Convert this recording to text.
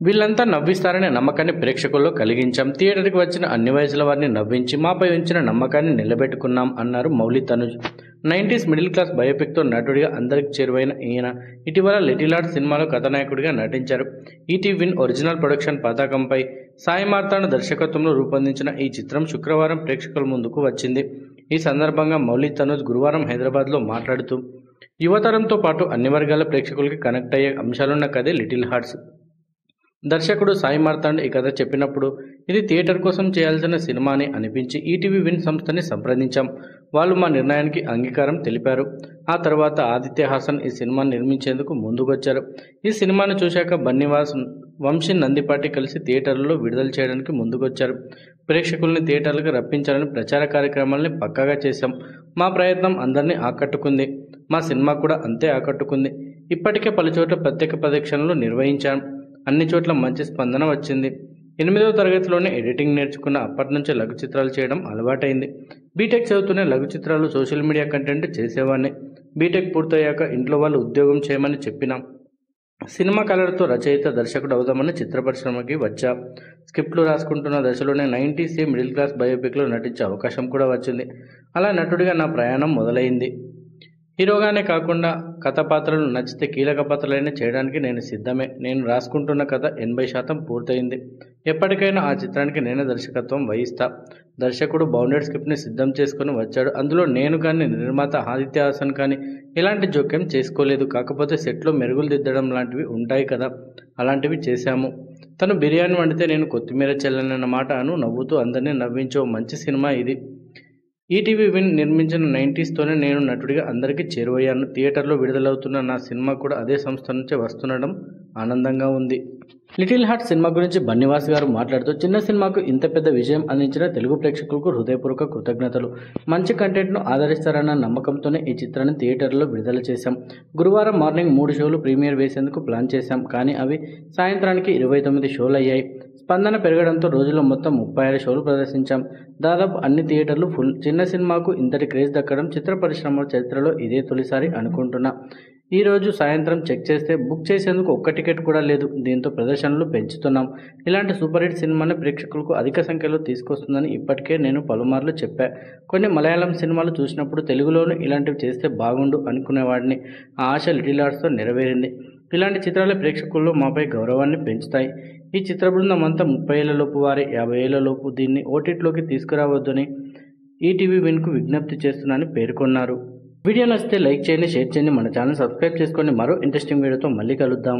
వీళ్ళంతా నవ్విస్తారనే నమ్మకాన్ని ప్రేక్షకుల్లో కలిగించాం. థియేటర్కి వచ్చిన అన్ని వయసుల వారిని నవ్వించి మాపై ఉంచిన నమ్మకాన్ని నిలబెట్టుకున్నాం అన్నారు Mouli Tanuj. 90s middle class బయోపిక్తో నటుడిగా అందరికి చేరువైన ఈయన ఇటీవల లిటిల్ ఆర్ట్స్ సినిమాలో కథానాయకుడిగా నటించారు. ఈటీవీ విన్ ఒరిజినల్ ప్రొడక్షన్ పతాకంపై సాయి మార్తాండ్ దర్శకత్వంలో రూపొందించిన ఈ చిత్రం శుక్రవారం ప్రేక్షకుల ముందుకు వచ్చింది. ఈ సందర్భంగా మౌలి తనుజ్ గురువారం హైదరాబాద్లో మాట్లాడుతూ, యువతరంతో పాటు అన్ని వర్గాల ప్రేక్షకులకి కనెక్ట్ అయ్యే అంశాలున్న కథే లిటిల్ హార్ట్స్. దర్శకుడు సాయి మార్తాండ్ ఈ కథ చెప్పినప్పుడు ఇది థియేటర్ కోసం చేయాల్సిన సినిమా అని అనిపించి ఈటీవీ విన్ సంస్థని సంప్రదించాం. వాళ్ళు మా నిర్ణయానికి అంగీకారం తెలిపారు. ఆ తర్వాత ఆదిత్య హాసన్ ఈ సినిమాను నిర్మించేందుకు ముందుకొచ్చారు. ఈ సినిమాను చూశాక బన్నీవాస్, వంశీ నందిపాటి కలిసి థియేటర్లలో విడుదల చేయడానికి ముందుకొచ్చారు. ప్రేక్షకుల్ని థియేటర్లకు రప్పించాలని ప్రచార కార్యక్రమాలని పక్కాగా చేశాం. మా ప్రయత్నం అందరినీ ఆకట్టుకుంది. మా సినిమా కూడా అంతే ఆకట్టుకుంది. ఇప్పటికే పలుచోట్ల ప్రత్యేక ప్రదర్శనలు నిర్వహించాం. అన్ని చోట్ల మంచి స్పందన వచ్చింది. 8వ తరగతిలోనే ఎడిటింగ్ నేర్చుకున్న అప్పటి నుంచే లఘు చిత్రాలు చేయడం అలవాటైంది. బీటెక్ చదువుతూనే లఘు చిత్రాలు, సోషల్ మీడియా కంటెంట్ చేసేవాడిని. బీటెక్ పూర్తయ్యాక ఇంట్లో వాళ్ళు ఉద్యోగం చేయమని చెప్పినాం. సినిమా కళలతో రచయిత, దర్శకుడు అవుదామని చిత్ర పరిశ్రమకి వచ్చా. స్క్రిప్ట్లు రాసుకుంటున్న దశలోనే 90s మిడిల్ క్లాస్ బయోపిక్లో నటించే అవకాశం కూడా వచ్చింది. అలా నటుడిగా నా ప్రయాణం మొదలైంది. హీరోగానే కాకుండా కథ పాత్రలు నచ్చితే కీలక పాత్రలైనా చేయడానికి నేను సిద్ధమే. నేను రాసుకుంటున్న కథ 80% పూర్తయింది. ఎప్పటికైనా ఆ చిత్రానికి నేనే దర్శకత్వం వహిస్తా. దర్శకుడు బౌండెడ్ స్క్రిప్ట్ని సిద్ధం చేసుకుని వచ్చాడు. అందులో నేను కానీ, నిర్మాత ఆదిత్య హాసన్ కానీ ఎలాంటి జోక్యం చేసుకోలేదు. కాకపోతే సెట్లో మెరుగులు దిద్దడం లాంటివి ఉంటాయి కదా, అలాంటివి చేశాము. తను బిర్యానీ వండితే నేను కొత్తిమీర చల్లనన్న మాటను నవ్వుతూ అందరినీ నవ్వించే మంచి సినిమా ఇది. ఈటీవీ విన్ నిర్మించిన 90స్తోనే నేను నటుడిగా అందరికీ చేరువయ్యాను. థియేటర్లో విడుదలవుతున్న నా సినిమా కూడా అదే సంస్థ నుంచే వస్తుండడం ఆనందంగా ఉంది. లిటిల్ హార్ట్ సినిమా గురించి బన్నీవాస్ గారు మాట్లాడుతూ, చిన్న సినిమాకు ఇంత పెద్ద విజయం అందించిన తెలుగు ప్రేక్షకులకు హృదయపూర్వక కృతజ్ఞతలు. మంచి కంటెంట్ను ఆదరిస్తారన్న నమ్మకంతోనే ఈ చిత్రాన్ని థియేటర్లో విడుదల చేశాం. గురువారం మార్నింగ్ 3 షోలు ప్రీమియర్ వేసేందుకు ప్లాన్ చేశాం. కానీ అవి సాయంత్రానికి 29 షోలు అయ్యాయి. స్పందన పెరగడంతో రోజులో మొత్తం 36 షోలు ప్రదర్శించాం. దాదాపు అన్ని థియేటర్లు ఫుల్. చిన్న సినిమాకు ఇంతటి క్రేజ్ దక్కడం చిత్ర పరిశ్రమ చరిత్రలో ఇదే తొలిసారి అనుకుంటున్నా. ఈ రోజు సాయంత్రం చెక్ చేస్తే బుక్ చేసేందుకు ఒక్క టికెట్ కూడా లేదు. దీంతో ప్రదర్శనలు పెంచుతున్నాం. ఇలాంటి సూపర్ హిట్ సినిమాని ప్రేక్షకులకు అధిక సంఖ్యలో తీసుకొస్తుందని ఇప్పటికే నేను పలుమార్లు చెప్పా. కొన్ని మలయాళం సినిమాలు చూసినప్పుడు తెలుగులోనూ ఇలాంటివి చేస్తే బాగుండు అనుకునేవాడిని. ఆ ఆశ లిటిల్ ఆర్ట్స్తో నెరవేరింది. ఇలాంటి చిత్రాలే ప్రేక్షకుల్లో మాపై గౌరవాన్ని పెంచుతాయి. ఈ చిత్ర బృందం అంతా 30 ఏళ్లలోపు వారే, 50 ఏళ్లలోపు దీన్ని ఓటీటీలోకి తీసుకురావద్దని ఈటీవీ విన్కు విజ్ఞప్తి చేస్తున్నానని పేర్కొన్నారు. వీడియో నచ్చితే లైక్ చేయండి, షేర్ చేయండి, మన ఛానల్ సబ్స్క్రైబ్ చేసుకోండి. మరో ఇంట్రెస్టింగ్ వీడియోతో మళ్ళీ కలుద్దాం.